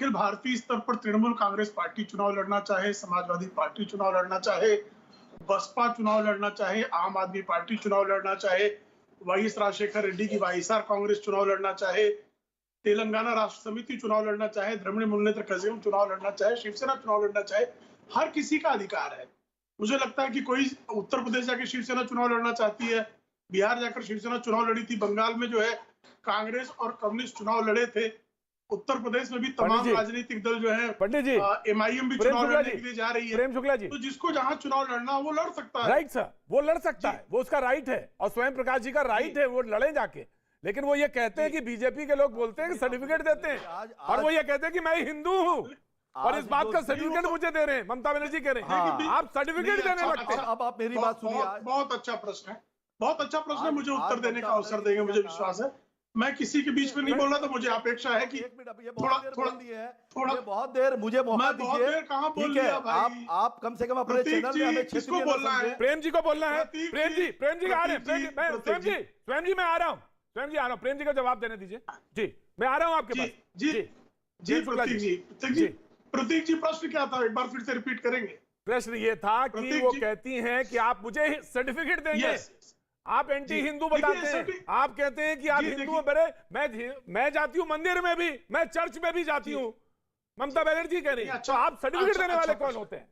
अखिल भारतीय स्तर पर तृणमूल कांग्रेस पार्टी चुनाव लड़ना चाहे, समाजवादी पार्टी चुनाव लड़ना चाहे, बसपा चुनाव लड़ना चाहे, आम आदमी पार्टी चुनाव लड़ना चाहे, वाईएस राजशेखर रेड्डी की वाईएसआर कांग्रेस चुनाव लड़ना चाहे, तेलंगाना राष्ट्र समिति चुनाव लड़ना चाहे, द्रविड़ मुन्नेत्र कज़ियम चुनाव लड़ना चाहे, शिवसेना चुनाव लड़ना चाहे, हर किसी का अधिकार है। मुझे लगता है कि कोई उत्तर प्रदेश जाकर शिवसेना चुनाव लड़ना चाहती है, बिहार जाकर शिवसेना चुनाव लड़ी थी, बंगाल में जो है कांग्रेस और कम्युनिस्ट चुनाव लड़े थे, उत्तर प्रदेश में भी तमाम राजनीतिक दल जो है पंडित जी एमआईएम भी चुनाव लड़ने के लिए जा रही है। प्रेम शुक्ला जी, तो जिसको जहां चुनाव लड़ना वो लड़ सकता है। राइट सर, वो लड़ सकता है, वो उसका राइट है, और स्वयं प्रकाश जी का राइट है, वो लड़े जाके। लेकिन वो ये कहते हैं कि बीजेपी के लोग बोलते हैं कि सर्टिफिकेट देते हैं, और वो ये कहते हैं कि मैं हिंदू हूँ, और इस बात का सर्टिफिकेट मुझे दे रहे हैं, ममता बनर्जी कह रहे हैं आप सर्टिफिकेट देने लगते हैं। अब आप मेरी बात सुनिए। बहुत अच्छा प्रश्न है, बहुत अच्छा प्रश्न है, मुझे उत्तर देने का अवसर देंगे, मुझे विश्वास है। मैं किसी के बीच में नहीं बोल रहा, तो मुझे अपेक्षा है कि थोड़ा बहुत देर मुझे मौका दीजिए। ठीक है, आप कम से कम अपने चैनल में हमें किसको बोलना है? प्रेम जी को बोलना है। प्रेम जी आ रहे हैं, स्वयं जी मैं आ रहा हूँ, स्वयं जी आ रहा हूँ, प्रेम जी का जवाब देने दीजिए। जी मैं आ रहा हूँ आपके पास। जी प्रतीक जी प्रश्न क्या था, एक बार फिर से रिपीट करेंगे? प्रश्न ये था कि वो कहती हैं कि आप मुझे सर्टिफिकेट देंगे, आप एंटी हिंदू बताते हैं, आप कहते हैं कि आप हिंदू हैं, मैं जाती हूँ मंदिर में भी, मैं चर्च में भी जाती हूँ, ममता बनर्जी कह रही है, तो आप सर्टिफिकेट देने वाले कौन होते हैं?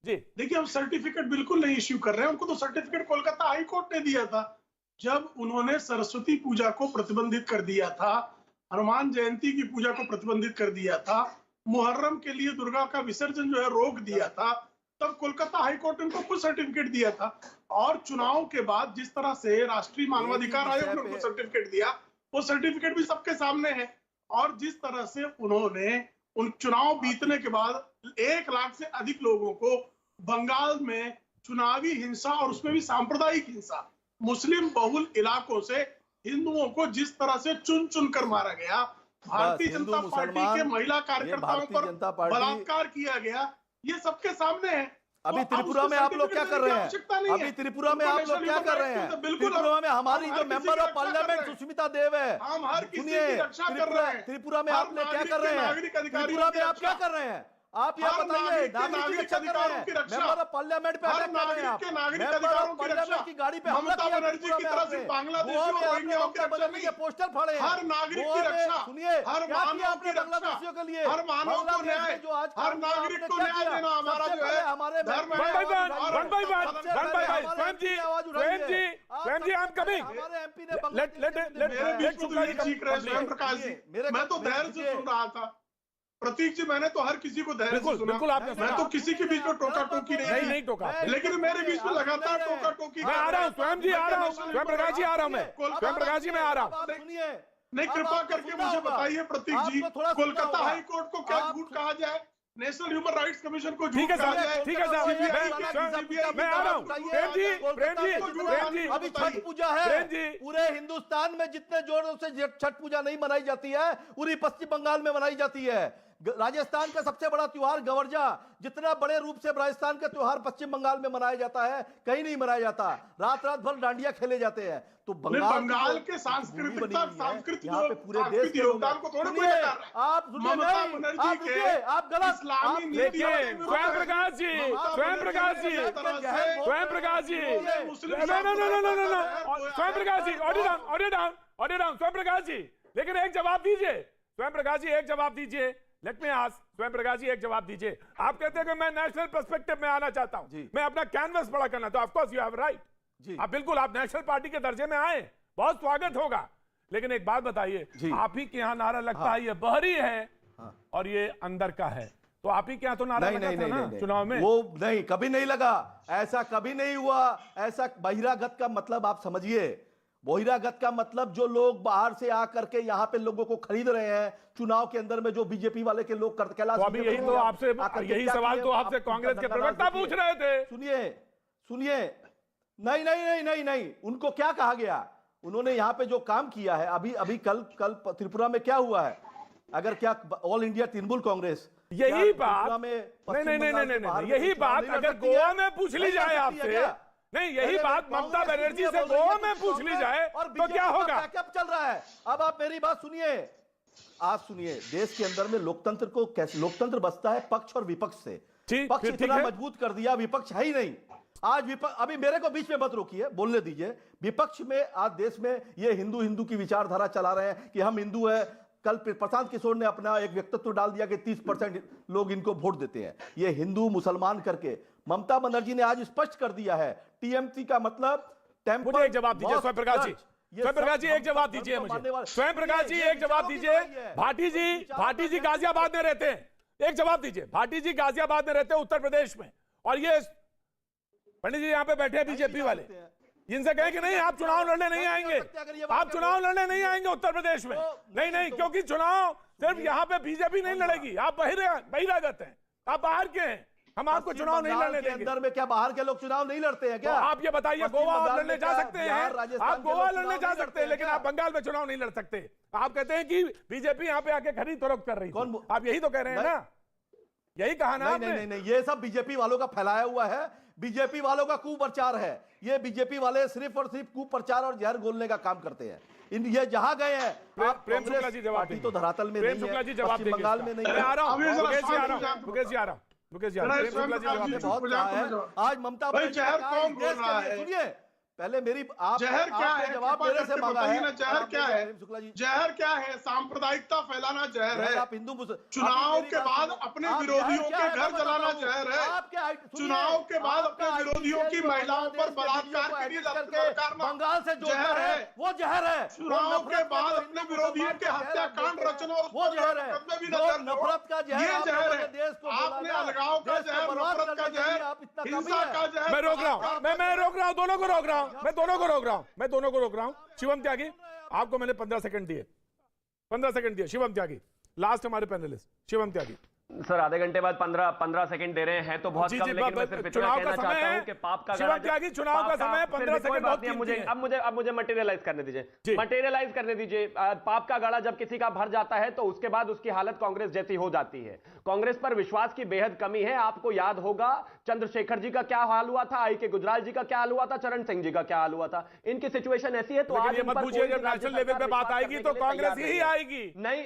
जी देखिए, हम सर्टिफिकेट बिल्कुल नहीं इश्यू कर रहे हैं, उनको तो सर्टिफिकेट कोलकाता हाई कोर्ट ने दिया था जब उन्होंने सरस्वती पूजा को प्रतिबंधित कर दिया था, हनुमान जयंती की पूजा को प्रतिबंधित कर दिया था, मुहर्रम के लिए दुर्गा का विसर्जन जो है रोक दिया था, तब कोलकाता हाईकोर्ट ने उनको खुद सर्टिफिकेट दिया था। और चुनाव के बाद जिस तरह से राष्ट्रीय मानवाधिकार आयोग ने उनको सर्टिफिकेट दिया, वो सर्टिफिकेट भी सबके सामने है। और जिस तरह से उन्होंने उन चुनाव बीतने के बाद 1 लाख से अधिक लोगों को बंगाल में चुनावी हिंसा, और उसमें भी सांप्रदायिक हिंसा, मुस्लिम बहुल इलाकों से हिंदुओं को जिस तरह से चुन चुन कर मारा गया, भारतीय जनता पार्टी के महिला कार्यकर्ताओं पर बलात्कार किया गया, ये सबके सामने है। अभी त्रिपुरा में आप लोग क्या कर रहे हैं? अभी त्रिपुरा में आप लोग क्या कर रहे हैं? त्रिपुरा में हमारी जो member of parliament Sushmita Dev है, सुनिए, त्रिपुरा में आप लोग क्या कर रहे हैं? त्रिपुरा में आप क्या कर रहे हैं? आप ये बताइए, नागरिक की रक्षा कर रहे हैं, मेंबर ऑफ पार्लियामेंट पे अटैक कर रहे हैं आप, मेंबर ऑफ पार्लियामेंट की गाड़ी पे हमला किया त्रिपुरा में, बांग्लादेशियों के पोस्टर फाड़े, हर नागरिक की रक्षा, सुनिए, हर मानव की बांग्लादेशियों के लिए, हर मानव को न्याय, जो आज हर नागरिक को न्याय देना हमारा जो है हमारे स्वयं जी आप कभी हमारे एमपी ने प्रकाश जी, मैं तो धैर्य से सुन रहा था। प्रतीक जी, मैंने तो हर किसी को धैर्य से सुना, बिल्कुल आपने मैं तो किसी के बीच में टोका टोकी नहीं टोका, लेकिन मेरे बीच में लगातार टोका टोकी। मैं आ रहा हूँ, स्वयं जी आ रहा हूँ, स्वयं प्रकाश जी आ रहा हूँ, मैं स्वयं प्रकाश जी मैं आ रहा हूँ। नहीं, कृपा करके मुझे बताइए प्रतीक जी, कोलकाता हाई कोर्ट को क्या झूठ कहा जाए, नेशनल ह्यूमन राइट्स कमीशन को झूठ कहा जाए? ठीक है साहब, मैं आ रहा हूँ। प्रेम जी अभी छठ पूजा है, पूरे हिंदुस्तान में जितने जोरों से छठ पूजा नहीं मनाई जाती है, पूरी पश्चिम बंगाल में मनाई जाती है। राजस्थान का सबसे बड़ा त्योहार गवर्जा, जितना बड़े रूप से राजस्थान का त्योहार पश्चिम बंगाल में मनाया जाता है, कहीं नहीं मनाया जाता। रात रात भर डांडिया खेले जाते हैं। तो बंगाल के सांस्कृतिक यहाँ पे पूरे देश के योगदान को थोड़ा आप आप गलत स्वयं प्रकाश जी स्वयं प्रकाश जी स्वयं प्रकाश जी, लेकिन एक जवाब दीजिए स्वयं प्रकाश जी, एक जवाब दीजिए। लेट मी आस्क स्वयं प्रकाश जी, एक जवाब दीजिए। आप कहते हैं कि मैं नेशनल पर्सपेक्टिव में आना चाहता हूं, मैं अपना कैनवस बड़ा करना, तो of course you have right, आप बिल्कुल, आप नेशनल पार्टी के दर्जे में आए, बहुत स्वागत होगा। लेकिन एक बात बताइए, आप ही के यहाँ नारा लगता है ये बहरी है और ये अंदर का है, तो आप ही के यहाँ तो नारा लगा था ना चुनाव में? वो नहीं, कभी नहीं लगा, ऐसा कभी नहीं हुआ। ऐसा बहिरागत का मतलब आप समझिए, बहिरागत का मतलब जो लोग बाहर से आकर के यहाँ पे लोगों को खरीद रहे हैं, चुनाव के अंदर में जो बीजेपी वाले के लोग कैलाश, तो अभी यही तो आपसे, यही सवाल तो आपसे कांग्रेस के प्रवक्ता पूछ रहे थे। सुनिए, नहीं, उनको क्या कहा गया? उन्होंने यहाँ पे जो काम किया है, अभी कल त्रिपुरा में क्या हुआ है? अगर क्या ऑल इंडिया तृणमूल कांग्रेस यही बात नहीं, यही बात अगर गोवा में पूछ ली जाए आपसे, नहीं यही बात ममता बनर्जी से गोवा में पूछ ली जाए तो क्या होगा? बैकअप चल रहा है। अब आप मेरी बात सुनिए, आप सुनिए, देश के अंदर में लोकतंत्र को कैसे, लोकतंत्र बसता है पक्ष और विपक्ष से। ठीक, पक्ष फिर ठीक इतना है। मजबूत कर दिया, विपक्ष है ही नहीं। आज विपक्ष, अभी मेरे को बीच में मत रोकिए, बोलने दीजिए। विपक्ष में आज देश में ये हिंदू हिंदू की विचारधारा चला रहे हैं कि हम हिंदू है। कल प्रशांत किशोर ने अपना एक व्यक्तित्व डाल दिया कि 30% लोग इनको वोट देते हैं, ये हिंदू मुसलमान करके। ममता बनर्जी ने आज स्पष्ट कर दिया है, टीएमसी का मतलब टेम्पर। मुझे एक जवाब दीजिए स्वयं प्रकाश जी, स्वयं प्रकाश जी एक जवाब दीजिए मुझे, स्वयं प्रकाश जी एक जवाब दीजिए। भाटी जी गाजियाबाद में रहते हैं, एक जवाब दीजिए। भाटी जी गाजियाबाद में रहते हैं उत्तर प्रदेश में, और ये पंडित जी यहाँ पे बैठे हैं बीजेपी वाले, इनसे कहें कि नहीं आप चुनाव लड़ने नहीं आएंगे, आप चुनाव लड़ने नहीं आएंगे उत्तर प्रदेश में। नहीं, क्योंकि चुनाव सिर्फ यहाँ पे बीजेपी नहीं लड़ेगी, आप बहिरागत हैं, आप बाहर के हैं, हम आपको चुनाव नहीं लड़ने देंगे। अंदर में क्या बाहर के लोग चुनाव नहीं लड़ते हैं क्या? तो आप ये बताइए, गोवा आप लड़ने जा सकते हैं, आप गोवा लड़ने जा सकते हैं, लेकिन आप बंगाल में चुनाव नहीं लड़ सकते। आप कहते हैं कि बीजेपी यहाँ पे आके खरीद फरोख्त कर रही है, आप यही तो कह रहे हैं ना, यही कहा ना आपने? नहीं, ये सब बीजेपी वालों का फैलाया हुआ है, बीजेपी वालों का कुप्रचार है। ये बीजेपी वाले सिर्फ और सिर्फ कुप्रचार और जहर घोलने का काम करते हैं। ये जहां गए हैं, प्रेम शुक्ला जी जवाब पार्टी तो धरातल में प्रेम नहीं शुक्ला है, जी जवाब पश्चिम बंगाल में नहीं है। आ रहा हूं, मुकेश जी आ रहा हूं, मुकेश जी प्रेम शुक्ला जी जवाब बहुत कहा है। आज ममता भाई जहर कौन बोल रहा है? सुनिए, पहले मेरी आप जहर क्या है? जवाब मेरे से मांगा है। जहर क्या है? शुक्ला जी, जहर क्या है? सांप्रदायिकता फैलाना जहर है। आप हिंदू चुनाव के बाद अपने विरोधियों के घर जलाना जहर है। चुनाव के बाद अपने विरोधियों की महिलाओं पर बलात्कार के लिए बंगाल से जहर है, वो जहर है। चुनाव के बाद अपने विरोधियों के हत्याकांड रचना और वो जहर है, नफरत का जहर। ये जहर है। देश को आपने अलगाव का जहर, नफरत का जहर, हिंसा का जहर। मैं रोक रहा हूं, मैं रोक रहा हूं, दोनों को रोक रहा हूं, मैं दोनों को रोक रहा हूं। शिवम त्यागी, आपको मैंने 15 सेकंड दिए, 15 सेकंड दिए। शिवम त्यागी लास्ट हमारे पैनलिस्ट, शिवम त्यागी। सर आधे घंटे बाद 15 सेकंड दे रहे हैं तो बहुत कम, लेकिन मैं सिर्फ इतना कहना चाहता हूं कि पाप का शिवम त्यागी, चुनाव का समय 15 सेकंड बहुत कीमती है। अब मुझे मटेरियलाइज करने दीजिए। पाप का गाड़ा जब किसी का भर जाता है तो उसके बाद उसकी हालत कांग्रेस जैसी हो जाती है। कांग्रेस पर विश्वास की बेहद कमी है। आपको याद होगा चंद्रशेखर जी का क्या हाल हुआ था, आई के गुजराल जी का क्या हाल हुआ था, चरण सिंह जी का क्या हाल हुआ था। इनकी सिचुएशन ऐसी है तो आज मत पूछिए, जब नेशनल लेवल पे बात आएगी तो कांग्रेस ही आएगी। नहीं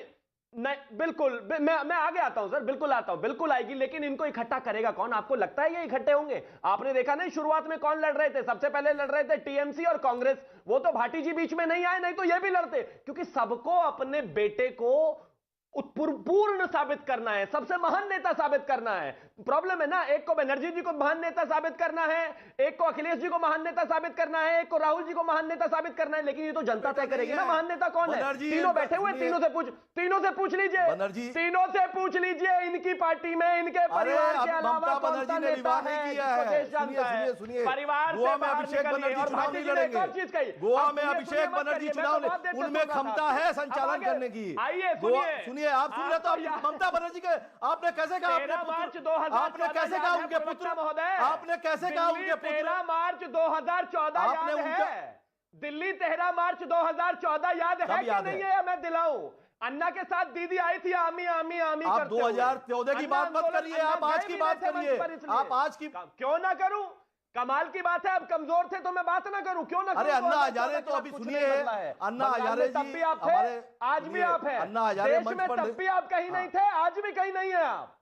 बिल्कुल, मैं आगे आता हूं सर, बिल्कुल आता हूं, बिल्कुल आएगी, लेकिन इनको इकट्ठा करेगा कौन? आपको लगता है ये इकट्ठे होंगे? आपने देखा नहीं शुरुआत में कौन लड़ रहे थे? सबसे पहले लड़ रहे थे टीएमसी और कांग्रेस। वो तो भाटी जी बीच में नहीं आए, नहीं तो ये भी लड़ते, क्योंकि सबको अपने बेटे को उत्पूर्ण साबित करना है, सबसे महान नेता साबित करना है। प्रॉब्लम है ना, एक को बनर्जी जी को महान नेता साबित करना है, एक को अखिलेश जी को महान नेता साबित करना है, एक को राहुल जी को महान नेता साबित करना है, लेकिन ये तो जनता तय करेगी ना महान नेता कौन है। तीनों बैठे हुए, तीनों से पूछ लीजिए, तीनों से पूछ लीजिए इनकी पार्टी में इनके परिवार के अलावा कौन सा नेता है जिसको देश जानता है। परिवार से बाहर निकलिए। और भाटी जी ने एक और चीज कही, गोवा में अभिषेक बनर्जी चुनाव, उनमें क्षमता है संचालन करने की। आइए सुनिए, आप सुन रहे तो ममता बनर्जी के आपने कैसे कहा, आपने कैसे कहा उनके पुत्र महोदय, आपने कैसे कहा उनके पुत्र? 13 मार्च 2014 याद है? दिल्ली 13 मार्च 2014 याद है कि नहीं है? मैं दिलाऊं, अन्ना के साथ दीदी आई थी आमी आमी आमी आप करते 2014 की बात मत करिए, आप आज की बात करिए। आप आज की क्यों ना करूं? कमाल की बात है, अब कमजोर थे तो मैं बात ना करूं, क्यों ना? अरे अन्ना हजारे तो अभी सुनिए, अन्ना हजारे तब भी आप थे, आज भी आप हैं। अन्ना हजारे देश में तब भी आप कहीं नहीं थे, आज भी कहीं नहीं है, आप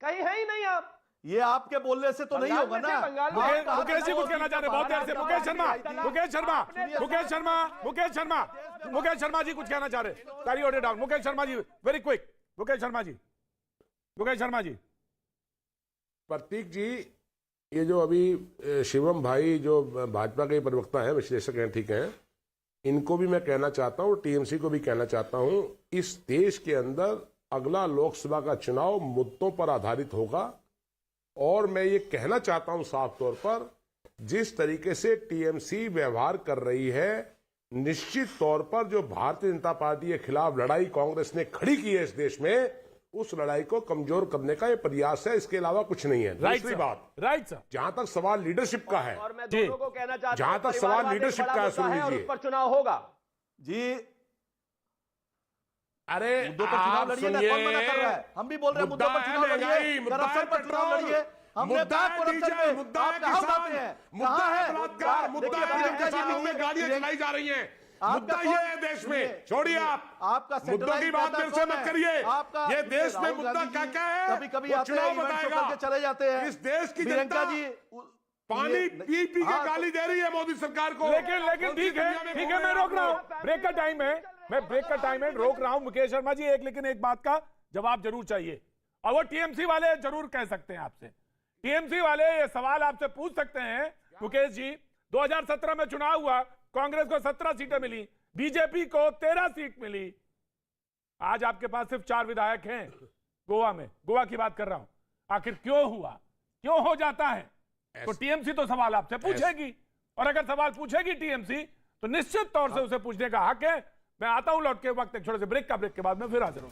कहीं है ही नहीं। आप ये आपके बोलने से तो नहीं होगा ना। मुकेश जी कुछ कहना चाह रहे हैं बहुत देर से। मुकेश शर्मा जी कुछ कहना चाह रहे हैं, carry on down. Mukesh Sharma ji very quick. Mukesh Sharma ji. Prateek ji, ये जो अभी शिवम भाई जो भाजपा के प्रवक्ता हैं, विश्लेषक हैं, ठीक हैं, इनको भी मैं कहना चाहता हूं, टीएमसी को भी कहना चाहता हूं, इस देश के अंदर अगला लोकसभा का चुनाव मुद्दों पर आधारित होगा। और मैं ये कहना चाहता हूं साफ तौर पर, जिस तरीके से टीएमसी व्यवहार कर रही है, निश्चित तौर पर जो भारतीय जनता पार्टी के खिलाफ लड़ाई कांग्रेस ने खड़ी की है इस देश में, उस लड़ाई को कमजोर करने का ये प्रयास है, इसके अलावा कुछ नहीं है। दूसरी बात, राइट सर, जहां तक सवाल लीडरशिप का है, और मैं दोनों को कहना चाहता हूं, जहां तक सवाल लीडरशिप का है, सुन लीजिए, उस पर चुनाव होगा जी। अरे मुद्दों पर चुनाव लड़िए ना, कौन मना कर रहा है? हम भी बोल रहे हैं मुद्दों पर चुनाव लड़िए, करप्शन पर चुनाव लड़िए। हमने बात करप्शन पे, मुद्दा आप कहां बातें हैं? मुद्दा है बलात्कार, मुद्दा है गाड़ियां चलाई जा रही हैं। मुद्दा ये है देश में, छोड़िए आपका मुद्दों की बात मेरे से मत करिए। ये देश में मुद्दा क्या क्या है, कभी कभी वो चुनाव बताएगा। चले जाते हैं। इस देश की प्रियंका जनता जी पानी पी पी के गाली दे रही है मोदी सरकार को। लेकिन ठीक है मैं रोक रहा हूं, ब्रेक का टाइम है, मैं ब्रेक का टाइम है, रोक रहा हूं। मुकेश शर्मा जी लेकिन एक बात का जवाब जरूर चाहिए, और वो टीएमसी वाले जरूर कह सकते हैं आपसे, टीएमसी वाले ये सवाल आपसे पूछ सकते हैं। मुकेश जी 2017 में चुनाव हुआ, कांग्रेस को 17 सीटें मिली, बीजेपी को 13 सीट मिली। आज आपके पास सिर्फ 4 विधायक हैं गोवा में, गोवा की बात कर रहा हूं। आखिर क्यों हुआ, क्यों हो जाता है? तो टीएमसी तो सवाल आपसे पूछेगी, और अगर सवाल पूछेगी टीएमसी तो निश्चित तौर से उसे पूछने का हक है। मैं आता हूं लौट के वक्त एक छोटे से ब्रेक के बाद में फिर हाजिर हूं।